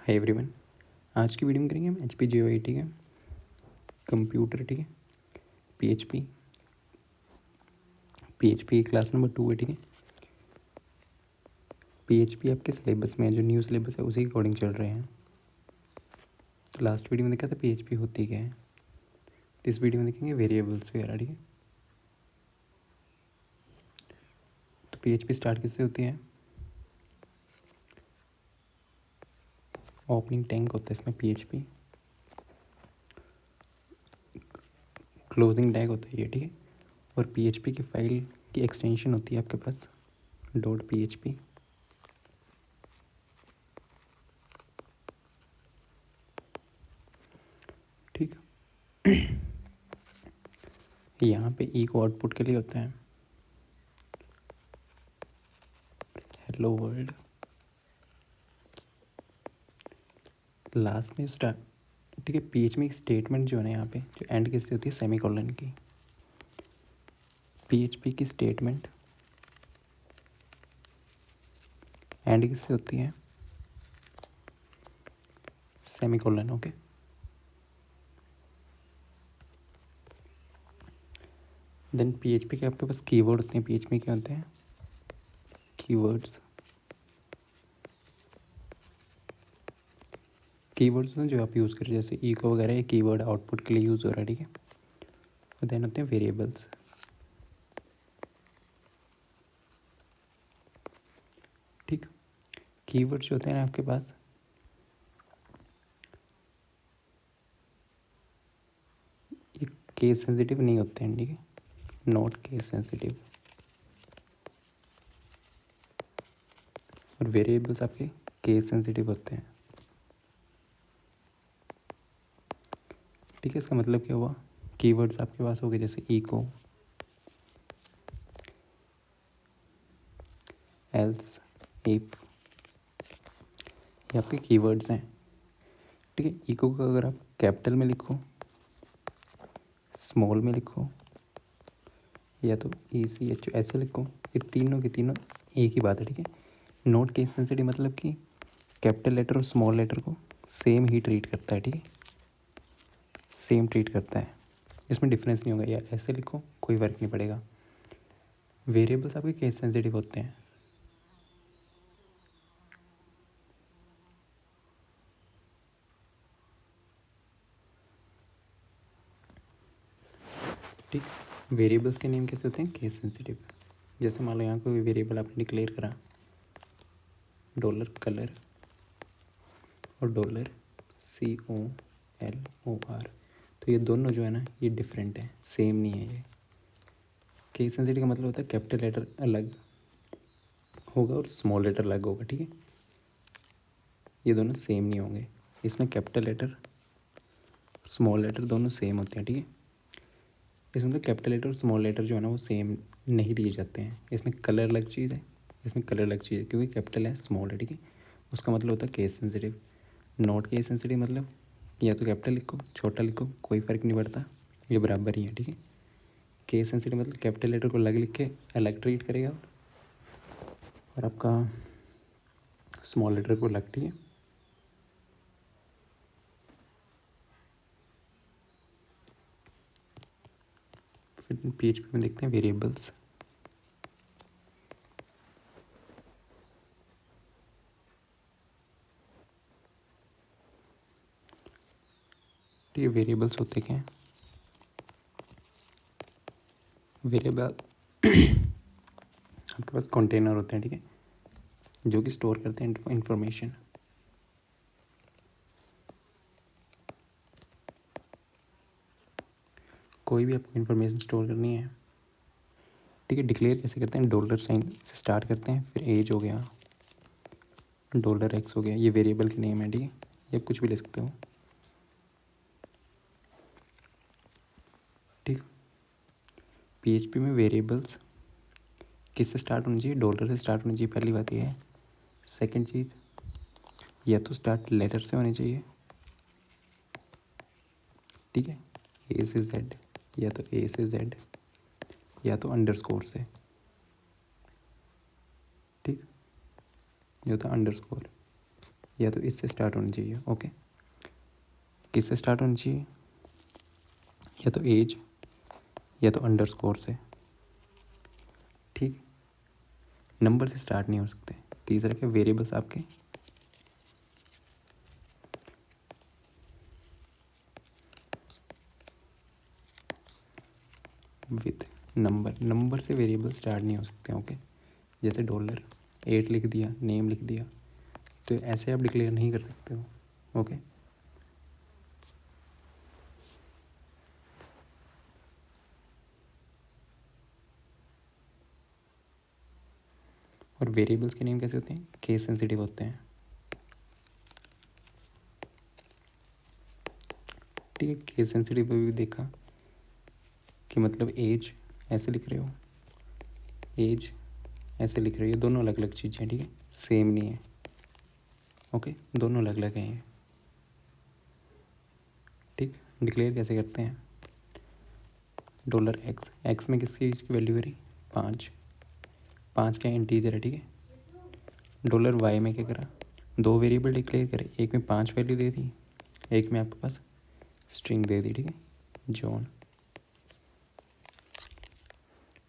Hi everyone. आज की video में करेंगे हम एच पी जी ओ आई, ठीक है, कंप्यूटर, ठीक है, P H P class number 2 है, ठीक है। पी एच पी आपके सिलेबस में है, जो न्यू सिलेबस है उसी के अकॉर्डिंग चल रहे हैं। तो लास्ट वीडियो में देखा था पी एच पी होती क्या है, तो इस वीडियो में देखेंगे वेरिएबल्स वगैरह, ठीक है। तो पी एच पी स्टार्ट किससे होती है? ओपनिंग टैंक होता है इसमें P H P, closing tag होता है ये, ठीक है। और पी एच पी की फाइल की एक्सटेंशन होती है आपके पास डॉट पी एच पी। ठीक है। यहाँ पे ई को आउटपुट के लिए होता है हेलो वर्ल्ड। लास्ट में स्टार्ट, ठीक है। पी एच में एक स्टेटमेंट जो है ना, यहाँ पे जो एंड किससे होती है, सेमी कॉलन की। पी एच पी की स्टेटमेंट एंड किससे होती है, semicolon, okay. Then P H P के आपके पास कीवर्ड होते हैं। पी एच पी क्या होते हैं? कीवर्ड्स। कीवर्ड्स ना जो आप यूज़ करें, जैसे इको वगैरह, ये कीवर्ड आउटपुट के लिए यूज़ हो रहा है, ठीक है। और देन होते हैं वेरिएबल्स। ठीक, कीवर्ड्स जो होते हैं ना आपके पास, ये केस सेंसिटिव नहीं होते हैं, ठीक है, नॉट केस सेंसिटिव। और वेरिएबल्स आपके केस सेंसिटिव होते हैं, ठीक है। इसका मतलब क्या हुआ? कीवर्ड्स आपके पास हो गए जैसे इको, एल्स, इफ, ये आपके कीवर्ड्स हैं, ठीक है। इको को अगर आप कैपिटल में लिखो, स्मॉल में लिखो, या तो ई सी एच ऐसे लिखो, ये तीनों की तीनों एक ही बात है, ठीक है। नोट केस सेंसिटिव मतलब कि कैपिटल लेटर और स्मॉल लेटर को सेम ही ट्रीट करता है, ठीक है, सेम ट्रीट करता है, इसमें डिफरेंस नहीं होगा। या ऐसे लिखो, कोई फ़र्क नहीं पड़ेगा। वेरिएबल्स आपके केस सेंसिटिव होते हैं, ठीक। वेरिएबल्स के नेम कैसे होते हैं? Case sensitive. जैसे मान लो यहाँ कोई वेरिएबल आपने डिक्लेयर करा, डॉलर कलर और डॉलर COLOR, तो ये दोनों जो है ना, ये डिफरेंट है, सेम नहीं है ये। केस सेंसिटिव का मतलब होता है कैपिटल लेटर अलग होगा और स्मॉल लेटर अलग होगा, ठीक है। ये दोनों सेम नहीं होंगे। इसमें कैपिटल लेटर, स्मॉल लेटर दोनों सेम होते हैं, ठीक है। इसमें तो कैपिटल लेटर और स्मॉल लेटर जो है ना, वो सेम नहीं लिए जाते हैं। इसमें कलर अलग चीज़ है, इसमें कलर अलग चीज़ है, क्योंकि कैपिटल है, स्मॉल है, ठीक है। उसका मतलब होता है case sensitive. Not case sensitive मतलब या तो कैपिटल लिखो, छोटा लिखो, कोई फ़र्क नहीं पड़ता, ये बराबर ही है, ठीक है। केस सेंसिटिव मतलब कैपिटल लेटर को अलग लिख के अलग ट्रीट करेगा, और आपका स्मॉल लेटर को अलग, ठीक है। फिर PHP में देखते हैं वेरिएबल्स। ठीक है, वेरिएबल्स होते क्या हैं? वेरिएबल आपके पास कंटेनर होते हैं, ठीक है, जो कि स्टोर करते हैं इंफॉर्मेशन। कोई भी आपको इन्फॉर्मेशन स्टोर करनी है, ठीक है। डिक्लेयर कैसे करते हैं? डॉलर साइन से स्टार्ट करते हैं, फिर एज हो गया, $x हो गया, ये वेरिएबल के नेम है, ठीक है। ये कुछ भी ले सकते हो, ठीक। PHP में वेरिएबल्स किससे स्टार्ट होनी चाहिए? डॉलर से स्टार्ट होनी चाहिए, पहली बात ये है। सेकंड चीज़, या तो स्टार्ट लेटर से होनी चाहिए, ठीक है, A से Z, या तो A से Z, या तो अंडरस्कोर से, ठीक, या तो अंडरस्कोर, या तो इससे स्टार्ट होनी चाहिए। ओके, किससे स्टार्ट होनी चाहिए? या तो एज या तो अंडरस्कोर से। ठीक, नंबर से स्टार्ट नहीं हो सकते। तीसरा क्या, वेरिएबल्स आपके विथ नंबर से वेरिएबल स्टार्ट नहीं हो सकते। ओके, जैसे $8 लिख दिया, नेम लिख दिया, तो ऐसे आप डिक्लेयर नहीं कर सकते हो। ओके, और वेरिएबल्स के नेम कैसे होते हैं? केस सेंसिटिव होते हैं। ठीक है, केस सेंसिटिव पे भी देखा कि मतलब एज ऐसे लिख रहे हो, एज ऐसे लिख रहे हो, ये दोनों अलग अलग चीज़ें हैं। ठीक है, सेम नहीं है। ओके, दोनों अलग अलग हैं ये। ठीक, डिक्लेयर कैसे करते हैं? $x में किस चीज़ की वैल्यू करी? 5 क्या इंटीजर है। ठीक है, $y में क्या करा? 2 वेरिएबल डिक्लेयर करे, एक में 5 वैल्यू दे दी, एक में आपके पास स्ट्रिंग दे दी। ठीक है, जॉन।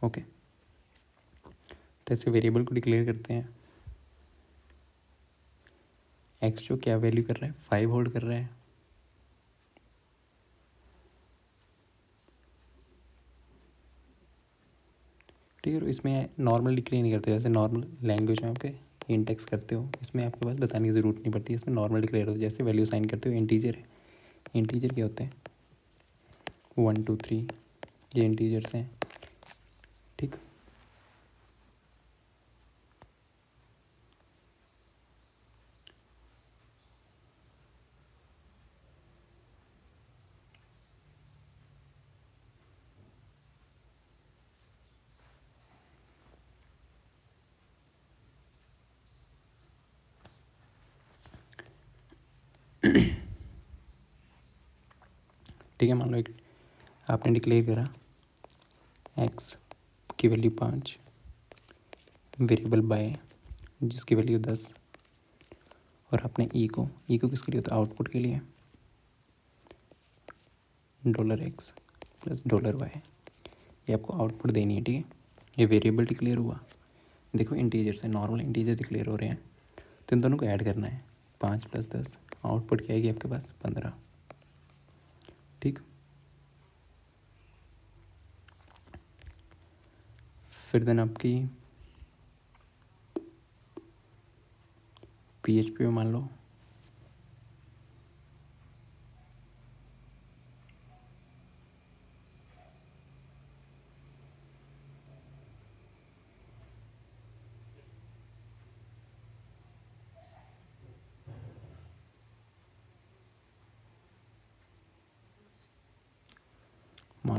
ओके, तो ऐसे वेरिएबल को डिक्लेयर करते हैं। एक्स जो क्या वैल्यू कर रहा है? 5 होल्ड कर रहा है। ठीक है, इसमें नॉर्मल डिक्लेयर नहीं करते, जैसे नॉर्मल लैंग्वेज में आपके इंटेक्स करते हो, इसमें आपके पास बताने की ज़रूरत नहीं पड़ती, इसमें नॉर्मल डिक्लेयर होता है। जैसे वैल्यू साइन करते हो, इंटीजर है, इंटीजर क्या होते हैं? 1 2 3, ये इंटीजर्स हैं। ठीक, ठीक है, मान लो एक आपने डिक्लेयर करा एक्स की वैल्यू 5, वेरिएबल बाय जिसकी वैल्यू 10, और आपने ई को किसके लिए होता है? आउटपुट के लिए। $x प्लस $y, ये आपको आउटपुट देनी है। ठीक है, ये वेरिएबल डिक्लेयर हुआ। देखो इंटीजर से नॉर्मल इंटीजर डिक्लेयर हो रहे हैं, तो इन दोनों को ऐड करना है। 5 + 10, आउटपुट क्या आएगी आपके पास? 15। ठीक, फिर देन आपकी PHP में मान लो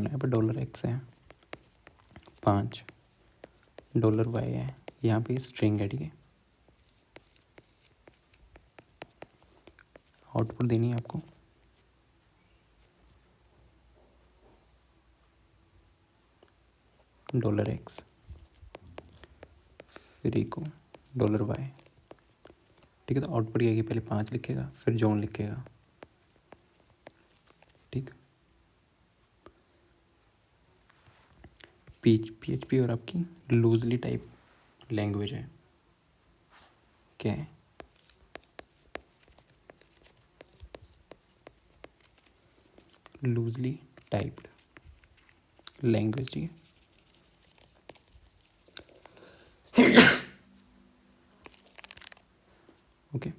यहाँ पर $x है, 5 $y है, यहाँ पे स्ट्रिंग है। ठीक है, आउटपुट देनी है आपको $x, फिर को $y। ठीक है, तो आउटपुट क्या है? पहले 5 लिखेगा, फिर जॉन लिखेगा। ठीक, PHP और आपकी लूजली टाइप लैंग्वेज है। क्या है? Loosely typed language. ठीक है, ओके।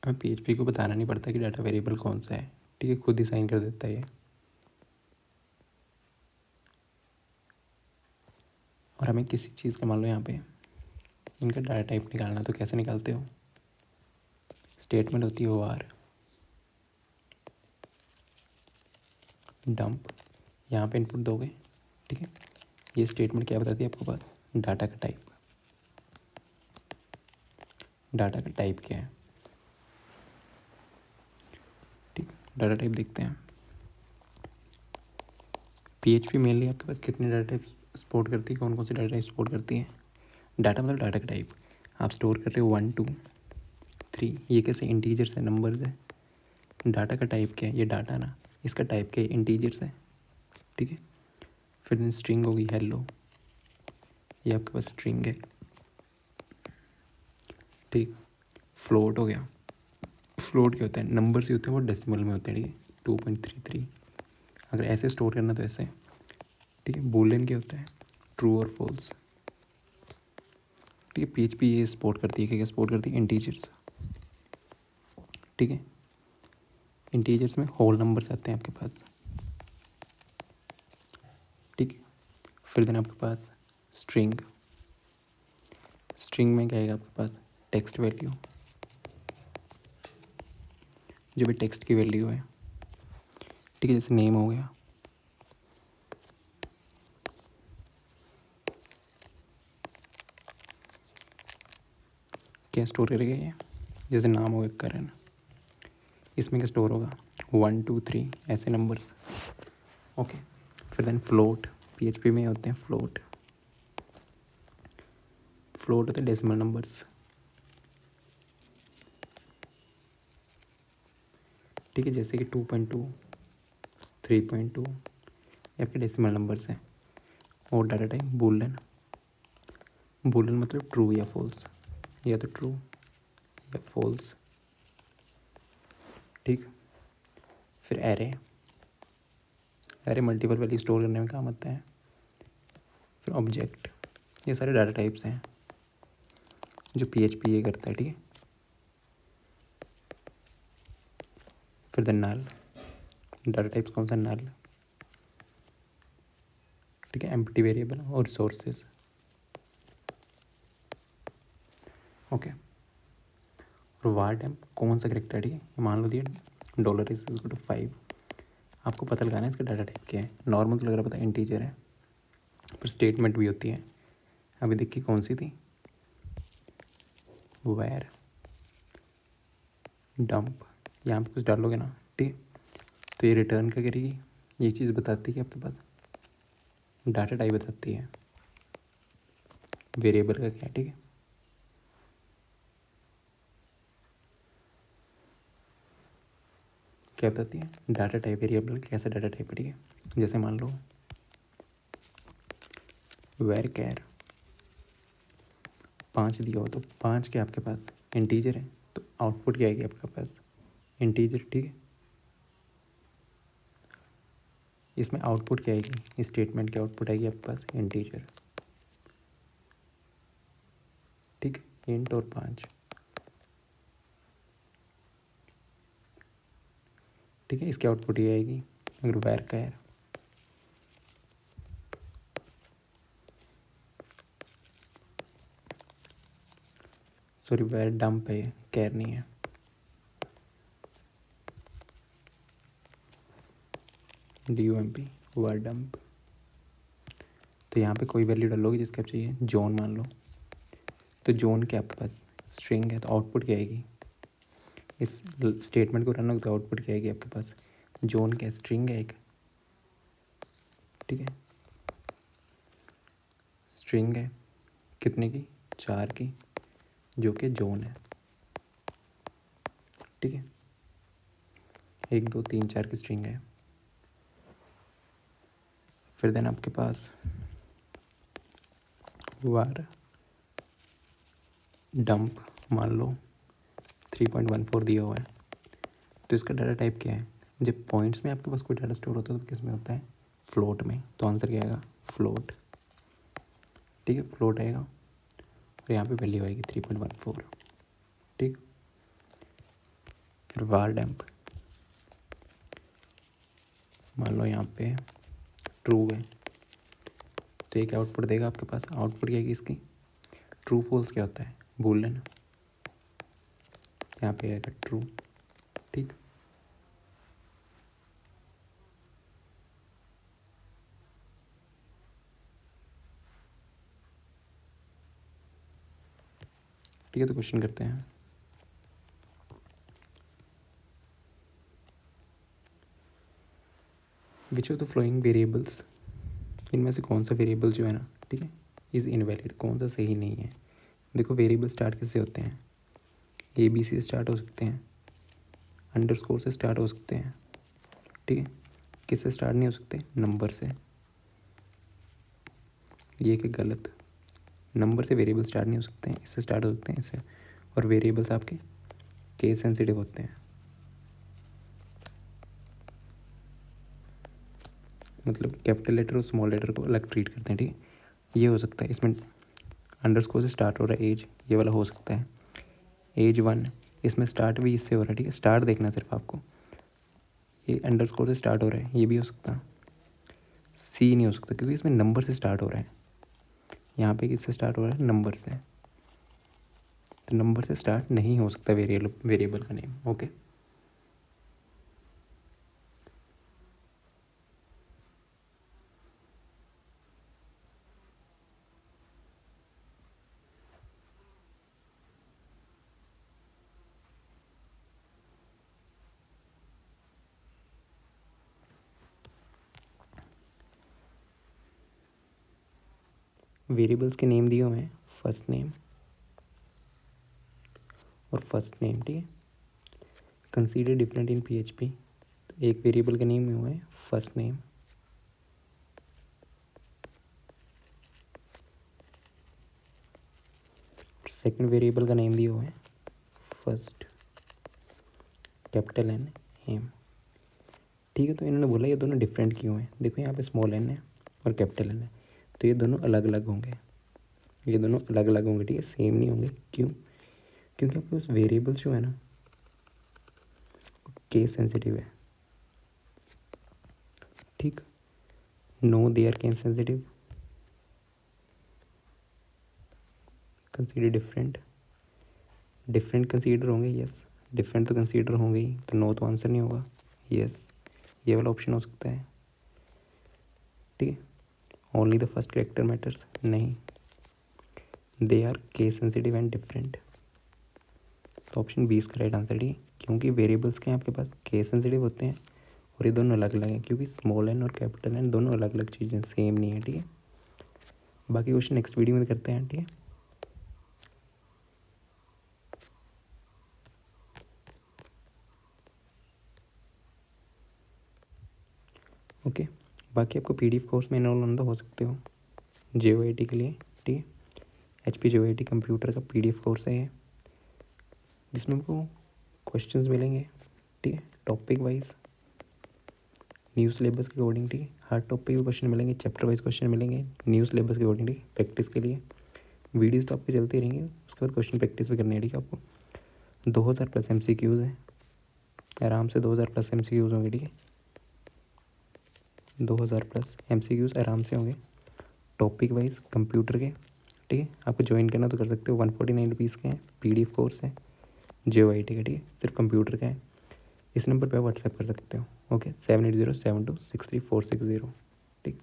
अब PHP को बताना नहीं पड़ता कि डाटा वेरिएबल कौन सा है। ठीक है, खुद ही साइन कर देता है ये। और हमें किसी चीज़ का मान लो यहाँ पे इनका डाटा टाइप निकालना, तो कैसे निकालते हो? स्टेटमेंट होती है var डंप, यहाँ पे इनपुट दोगे। ठीक है, ये स्टेटमेंट क्या बताती है आपको पास? डाटा का टाइप। डाटा का टाइप क्या है? ठीक, डाटा टाइप देखते हैं। PHP मेनली आपके पास कितने डाटा टाइप सपोर्ट करती है? कौन कौन सी डाटा टाइप सपोर्ट करती है? डाटा मतलब डाटा का टाइप। आप स्टोर कर रहे हो 1 2 3, ये कैसे इंटीजर्स है, नंबर्स है। डाटा का टाइप क्या है, ये डाटा ना, इसका टाइप क्या है, इंटीजर्स है, ठीक है। फिर देन स्ट्रिंग होगी हेलो, ये आपके पास स्ट्रिंग है, ठीक। फ्लोट हो गया, फ्लोट क्या होता है, नंबर्स ही होते हैं वो डेसिमल में होते हैं, ठीक है। 2.33, अगर ऐसे स्टोर करना तो ऐसे, ठीक है। बूलियन क्या होता है, ट्रू और फॉल्स, ठीक है। पीएचपी ये सपोर्ट करती है, क्या क्या सपोर्ट करती है, इंटीजर्स, ठीक है। इंटीजर्स में होल नंबर्स आते हैं आपके पास, ठीक है। फिर देन आपके पास स्ट्रिंग, स्ट्रिंग में क्या आएगा आपके पास, टेक्स्ट वैल्यू, जो भी टेक्स्ट की वैल्यू है, ठीक है। जैसे नेम हो गया, क्या स्टोर करेगा ये, जैसे नाम हो गया करण, इसमें क्या स्टोर होगा, 1 2 3 ऐसे नंबर्स, ओके। फिर देन फ्लोट, पीएचपी में होते हैं फ्लोट, फ्लोट होते हैं डेसिमल नंबर्स, ठीक है। जैसे कि 2.2 3.2 ये आपके डेसिमल नंबर्स हैं। और डाटा टाइप बूलियन, बूलियन मतलब ट्रू या फॉल्स, या तो ट्रू या फॉल्स, ठीक। फिर array, array multiple value store करने में काम आता है। फिर ऑब्जेक्ट, ये सारे डाटा टाइप्स हैं जो पीएचपी ये करता है, ठीक है। फिर द नल, डाटा टाइप्स कौन सा, नल, ठीक है। एम्प्टी वेरिएबल और सोर्सेज, ओके। और वार टैम्प कौन सा करेक्टर है, ठीक है। मान लो दिया डॉलर इज इक्वल टू 5, आपको पता लगाना है इसका डाटा टाइप क्या है। नॉर्मल तो लग रहा पता है इंटीजर है, पर स्टेटमेंट भी होती है। अभी देखिए कौन सी थी, वेयर डंप, यहाँ पे कुछ डालोगे ना, ठीक है। तो ये रिटर्न क्या करेगी, ये चीज़ बताती है कि आपके पास डाटा टाइप बताती है वेरिएबल का क्या है, ठीक है। क्या बताती है, डाटा टाइप वेरिएबल कैसा डाटा टाइप है, ठीक है। जैसे मान लो वेर कैर 5 दिया हो, तो 5 के आपके पास इंटीजर है, तो आउटपुट क्या आएगी आपके पास, इंटीजर, ठीक है। इसमें आउटपुट क्या आएगी, इस स्टेटमेंट की आउटपुट आएगी आपके पास इंटीजर, ठीक है। इंट और 5, ठीक है। इसकी आउटपुट ये आएगी। अगर var char, sorry var dump है, कैर नहीं है, DUMP, वेर डंप। तो यहाँ पे कोई वैल्यू डालोगे जिसका चाहिए, जॉन मान लो, तो जॉन क्या आपके पास स्ट्रिंग है, तो आउटपुट क्या आएगी, इस स्टेटमेंट को रन हो तो आउटपुट क्या आएगी आपके पास, जॉन क्या स्ट्रिंग है एक, ठीक है। स्ट्रिंग है कितने की, 4 की, जो कि जॉन है, ठीक है। 1 2 3 4 की स्ट्रिंग है। फिर देन आपके पास वार डंप मान लो 3.14 दिया हुआ है, तो इसका डाटा टाइप क्या है, जब पॉइंट्स में आपके पास कोई डाटा स्टोर होता है तो किस में होता है, फ्लोट में, तो आंसर क्या आएगा, फ्लोट, ठीक है। फ्लोट आएगा और यहाँ पे वैल्यू आएगी 3.14, ठीक। फिर वार डैम्प मान लो यहाँ पे ट्रू है, तो एक आउटपुट देगा आपके पास, आउटपुट क्या आएगी इसकी, ट्रू फॉल्स क्या होता है, बूलियन, यहाँ पे आएगा ट्रू, ठीक। ठीक है, तो क्वेश्चन करते हैं। Which of the flowing variables, इनमें से कौन सा वेरिएबल जो है ना, ठीक है, इज़ इनवैलिड, कौन सा सही नहीं है, देखो वेरिएबल स्टार्ट किससे होते हैं, ABC से स्टार्ट हो सकते हैं, अंडरस्कोर से स्टार्ट हो सकते हैं, ठीक है। किससे स्टार्ट नहीं हो सकते, नंबर से। ये कि गलत, नंबर से वेरिएबल स्टार्ट नहीं हो सकते हैं, इससे स्टार्ट हो सकते हैं, इससे। और वेरिएबल्स आपके केस सेंसिटिव होते हैं, मतलब कैपिटल लेटर और स्मॉल लेटर को अलग ट्रीट करते हैं, ठीक है। ये हो सकता है, इसमें अंडरस्कोर से स्टार्ट हो रहा है एज, ये वाला हो सकता है एज 1, इसमें स्टार्ट भी इससे हो रहा है, ठीक है। स्टार्ट देखना सिर्फ आपको, ये अंडरस्कोर से स्टार्ट हो रहा है, ये भी हो सकता है। C नहीं हो सकता क्योंकि इसमें नंबर से स्टार्ट हो रहा है, यहाँ पे किससे स्टार्ट हो रहा है, नंबर से, तो नंबर से स्टार्ट नहीं हो सकता वेरिएबल का नेम, ओके। वेरिएबल्स के नेम दिए हुए हैं, फर्स्ट नेम और फर्स्ट नेम, ठीक है। कंसीडर डिफरेंट इन PHP, तो एक वेरिएबल का नेम हुआ है फर्स्ट नेम, सेकंड वेरिएबल का नेम दिया हुआ है फर्स्ट, कैपिटल N एम, ठीक है। तो इन्होंने बोला ये दोनों डिफरेंट क्यों हैं, देखो यहाँ पे स्मॉल n है और कैपिटल N है, तो ये दोनों अलग अलग होंगे, ये दोनों अलग अलग होंगे, ठीक है, सेम नहीं होंगे। क्यों, क्योंकि आपके पास वेरिएबल्स जो है ना केस सेंसिटिव है, ठीक। No they are case sensitive, consider different, different consider होंगे, यस डिफरेंट तो कंसीडर होंगे ही, तो नो तो आंसर नहीं होगा, यस ये वाला ऑप्शन हो सकता है, ठीक है। Only the first character matters, नहीं, they are case sensitive and different, तो ऑप्शन 20 का राइट आंसर, ठीक है। क्योंकि वेरिएबल्स के आपके पास केस सेंसिटिव होते हैं और ये दोनों अलग अलग हैं, क्योंकि स्मॉल n और कैपिटल N दोनों अलग अलग चीज़ें, सेम नहीं है, ठीक है। बाकी क्वेश्चन नेक्स्ट वीडियो में करते हैं, ठीक है। ओके, बाकी आपको PDF कोर्स में इनरोल होना हो सकते हो JOIT के लिए, ठीक है। HP JOIT कंप्यूटर का PDF कोर्स है ये, जिसमें आपको क्वेश्चंस मिलेंगे, ठीक है, टॉपिक वाइज, न्यू सिलेबस के अकॉर्डिंग, ठीक है। हर टॉपिक के क्वेश्चन मिलेंगे, चैप्टर वाइज क्वेश्चन मिलेंगे, न्यू सिलेबस के अकॉर्डिंग, ठीक है। प्रैक्टिस के लिए वीडियोस तो आपके चलते रहेंगे, उसके बाद क्वेश्चन प्रैक्टिस भी करनी है, ठीक है। आपको 2000 प्लस MCQs हैं, आराम से 2000 प्लस MCQs होंगे, ठीक है। 2000 प्लस MCQs आराम से होंगे, टॉपिक वाइज कंप्यूटर के, ठीक है। आपको ज्वाइन करना तो कर सकते हो, 149 रुपीज़ के हैं, PDF कोर्स है JOIT का, ठीक है, सिर्फ कंप्यूटर का है। इस नंबर पे आप व्हाट्सएप कर सकते हो, ओके, 7807263460, ठीक।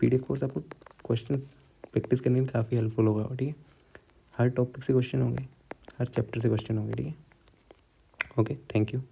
PDF कोर्स आपको क्वेश्चंस प्रैक्टिस करने में काफ़ी हेल्पफुल होगा, ठीक है। हर टॉपिक से क्वेश्चन होंगे, हर चैप्टर से क्वेश्चन होंगे, ठीक है। Okay, thank you.